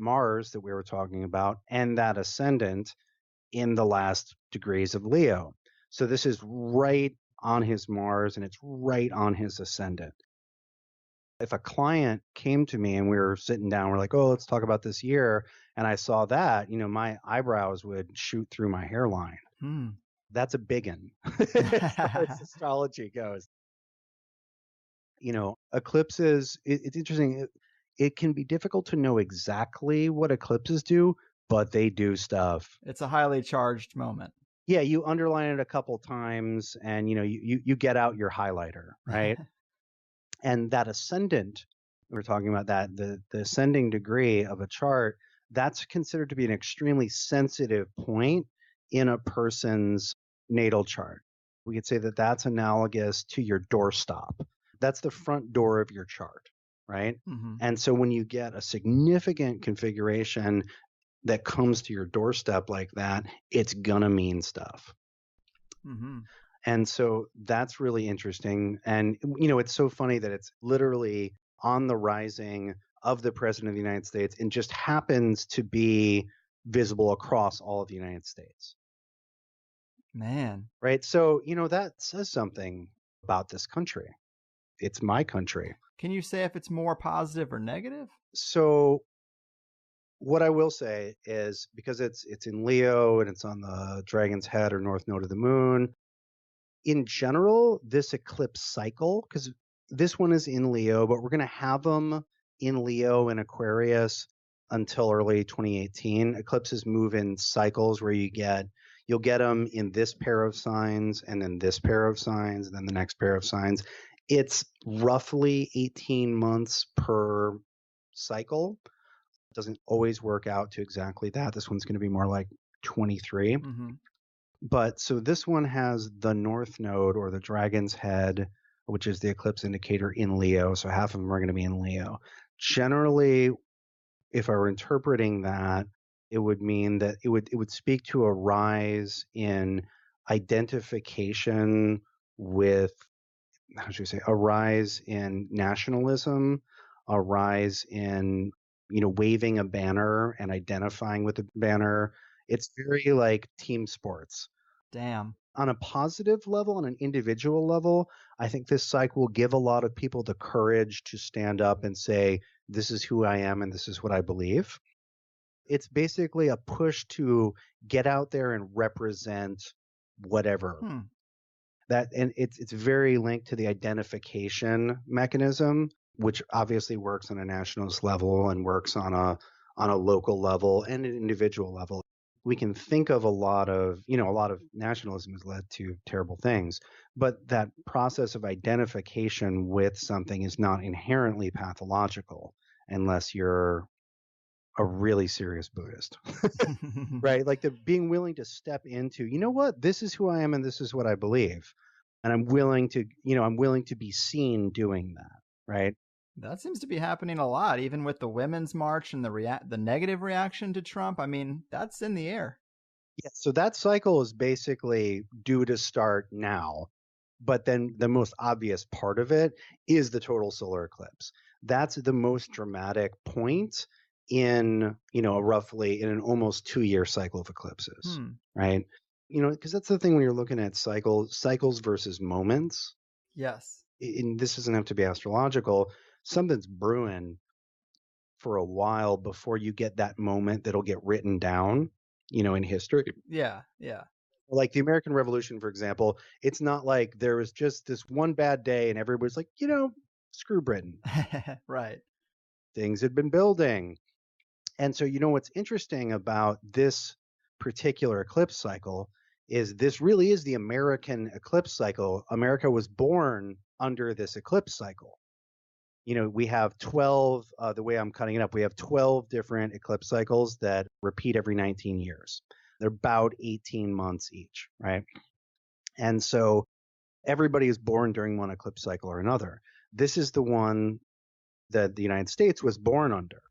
Mars that we were talking about and that ascendant in the last degrees of Leo. So this is right on his Mars and it's right on his ascendant. If a client came to me and we were sitting down, we're like, oh, let's talk about this year. And I saw that, my eyebrows would shoot through my hairline. That's a big one as far as astrology goes. Eclipses, it's interesting. It can be difficult to know exactly what eclipses do, but they do stuff. It's a highly charged moment. Yeah, you underline it a couple times and, you get out your highlighter, right? And that ascendant, we're talking about that, the ascending degree of a chart, that's considered to be an extremely sensitive point in a person's natal chart. We could say that that's analogous to your doorstop. That's the front door of your chart, right? And so when you get a significant configuration that comes to your doorstep like that, it's going to mean stuff. And so that's really interesting. And, it's so funny that it's literally on the rising of the president of the United States and just happens to be visible across all of the United States. Man. Right. So, that says something about this country. It's my country. Can you say if it's more positive or negative? So what I will say is because it's in Leo and it's on the dragon's head or north node of the moon, in general, this eclipse cycle, because this one is in Leo, but we're going to have them in Leo and Aquarius until early 2018. Eclipses move in cycles where you'll get them in this pair of signs and then this pair of signs and then the next pair of signs. It's roughly 18 months per cycle. It doesn't always work out to exactly that. This one's going to be more like 23. But so this one has the north node or the dragon's head, which is the eclipse indicator in Leo. So half of them are going to be in Leo. Generally, if I were interpreting that, it would mean that it would speak to a rise in identification with, how should we say, a rise in nationalism, a rise in, waving a banner and identifying with the banner. It's very like team sports. Damn. On a positive level, on an individual level, I think this cycle will give a lot of people the courage to stand up and say, this is who I am and this is what I believe. It's basically a push to get out there and represent whatever. And it's very linked to the identification mechanism, which obviously works on a nationalist level and works on a local level and an individual level. We can think of a lot of nationalism has led to terrible things, but that process of identification with something is not inherently pathological unless you're a really serious Buddhist, right? Like being willing to step into, this is who I am and this is what I believe. And I'm willing to be seen doing that, right? That seems to be happening a lot, even with the Women's March and the negative reaction to Trump. I mean, that's in the air. Yeah, so that cycle is basically due to start now. But then the most obvious part of it is the total solar eclipse. That's the most dramatic point in, roughly in an almost 2-year cycle of eclipses, right? Because that's the thing when you're looking at cycles versus moments. Yes. And this doesn't have to be astrological. Something's brewing for a while before you get that moment that'll get written down, in history. Yeah. Like the American Revolution, for example, it's not like there was just this one bad day and everybody's like, screw Britain. Right. Things had been building. And so, what's interesting about this particular eclipse cycle is this really is the American eclipse cycle. America was born under this eclipse cycle. We have 12, the way I'm cutting it up, we have 12 different eclipse cycles that repeat every 19 years. They're about 18 months each, right? And so everybody is born during one eclipse cycle or another. This is the one that the United States was born under.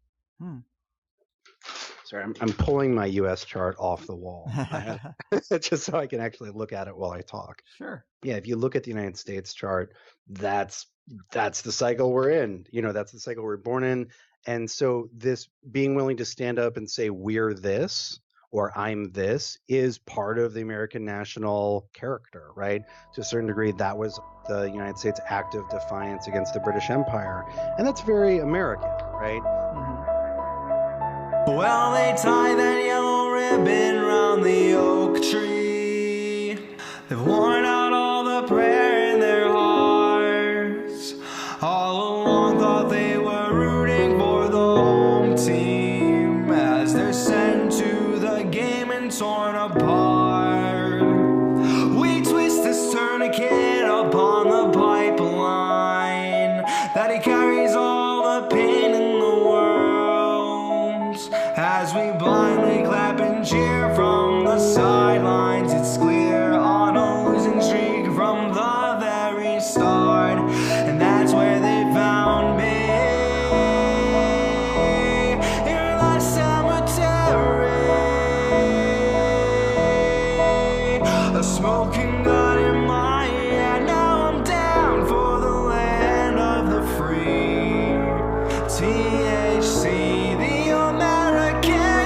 Sorry, I'm pulling my U.S. chart off the wall just so I can actually look at it while I talk. Sure. Yeah, if you look at the United States chart, that's the cycle we're in. That's the cycle we're born in. And so this being willing to stand up and say, we're this, or I'm this, is part of the American national character, right? To a certain degree, that was the United States' act of defiance against the British Empire. And that's very American, right? Mm-hmm. Well, they tie that yellow ribbon around the oak tree. They've worn out all the prayer in their hearts. All along thought they were rooting for the home team as they're sent to the game and torn apart. We twist this tourniquet upon the pipeline that he carries all the pain in the world as we blindly clap and cheer from the sidelines. It's clear on a losing streak from the very start, and that's where they found me, in the cemetery, a smoking gun in my